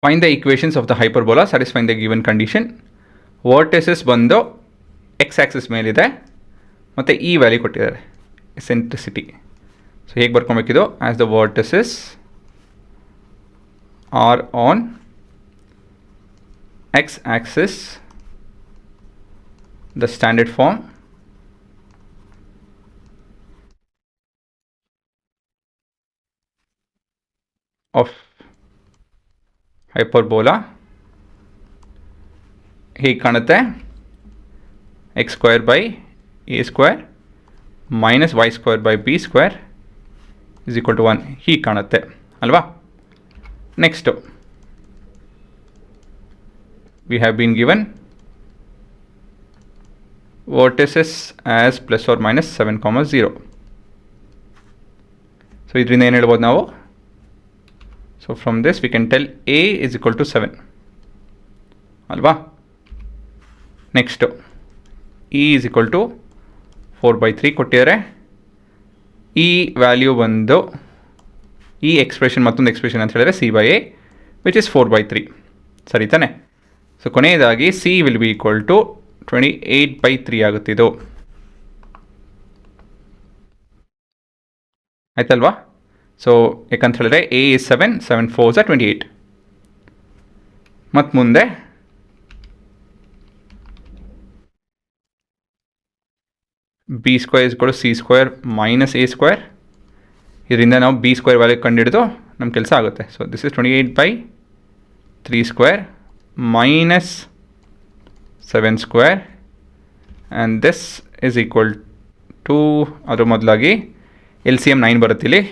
Fine the equations of the hyperbola satisfying the given condition. Vertices ಬಂದು X axis ಮೇಲಿದೆ ಮತ್ತು ಈ value ಕೊಟ್ಟಿದ್ದಾರೆ ಎಸೆಂಟ್ರಿಸಿಟಿ. ಸೊ ಹೇಗೆ ಬರ್ಕೊಬೇಕಿದು, as the vertices are on X axis the standard form of hyperbola ಹೀಗೆ ಕಾಣುತ್ತೆ, X square by A square minus Y square by B square is equal to 1 ಹೀಗೆ ಕಾಣುತ್ತೆ ಅಲ್ವಾ. Next we have been given vertices as plus or minus 7,0. So ಇದರಿಂದ ಏನು ಹೇಳ್ಬೋದು ನಾವು, so from this we can tell a is equal to 7 alva. Next e is equal to 4/3 ಕೊಟ್ಟಿದ್ದಾರೆ. ಈ value ಬಂದು ಈ ಎಕ್ಸ್ಪ್ರೆಷನ್ ಮತ್ತೊಂದು ಎಕ್ಸ್ಪ್ರೆಷನ್ ಅಂತ ಹೇಳಿದ್ರೆ c by a which is 4/3 ಸರಿ ತಾನೆ. ಸೊ ಕೊನೆಯದಾಗಿ c will be equal to 28/3 ಆಗುತ್ತೆ ಇದು, ಆಯ್ತಲ್ವಾ. ಸೊ ಯಾಕಂತ ಹೇಳಿದ್ರೆ ಎ ಇಸ್ 7, 7 4s are 28. ಮತ್ತು ಮುಂದೆ ಬಿ ಸ್ಕ್ವೇರ್ ಇಸ್ ಕೂಡ C square minus A square. ಇದರಿಂದ ನಾವು ಬಿ ಸ್ಕ್ವೇರ್ ವ್ಯಾಲ್ಯೂ ಕಂಡುಹಿಡಿದು ನಮ್ಮ ಕೆಲಸ ಆಗುತ್ತೆ. So this is 28/3 square minus 7 square and this is equal to, ಅದ್ರ ಮೊದಲಾಗಿ LCM 9 ಬರುತ್ತಿಲ್ಲಿ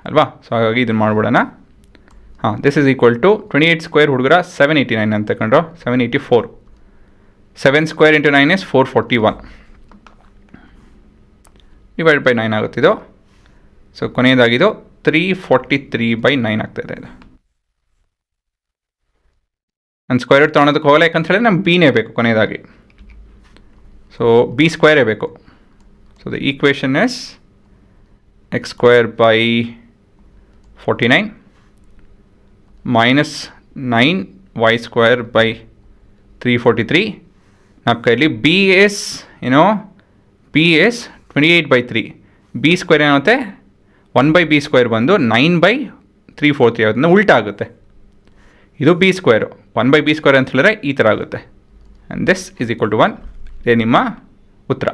ಅಲ್ವಾ. ಸೊ ಹಾಗಾಗಿ ಇದನ್ನು ಮಾಡ್ಬಿಡೋಣ. ಹಾಂ, this is equal to 28 square ಹುಡುಗರ 789 ಅಂತ ಕಂಡ್ರು, 784. 7 square into 9 is 441 divide by 9 ಆಗುತ್ತಿದ್ದು. ಸೊ ಕೊನೆಯದಾಗಿದ್ದು 343/9 ಆಗ್ತಾಯಿದೆ ಇದು. ನಾನು ಸ್ಕ್ವೇರ್ ರೂಟ್ ತೊಗೊಳೋದಕ್ಕೆ ಹೋಗಲ್ಲ, ಯಾಕಂತ ಹೇಳಿದ್ರೆ ನಮ್ಗೆ ಬಿನೇ ಬೇಕು ಕೊನೆಯದಾಗಿ. ಸೊ ಬಿ ಸ್ಕ್ವೇರೇ ಬೇಕು. So the equation is x square by 49 minus 9 y square by 343. ನಮ್ಮ ಕೈಯಲ್ಲಿ b is b is 28/3. b square ಏನಾಗುತ್ತೆ 1/b ಸ್ಕ್ವೇರ್ ಬಂದು 9/343 ಆಗುತ್ತೆ, ಉಲ್ಟಾ ಆಗುತ್ತೆ. ಇದು b ಸ್ಕ್ವೇರು 1/b ಸ್ಕ್ವೇರ್ ಅಂತ ಹೇಳಿದ್ರೆ ಈ ಥರ ಆಗುತ್ತೆ. And this is equal to 1. ಇದೇ ನಿಮ್ಮ ಉತ್ತರ.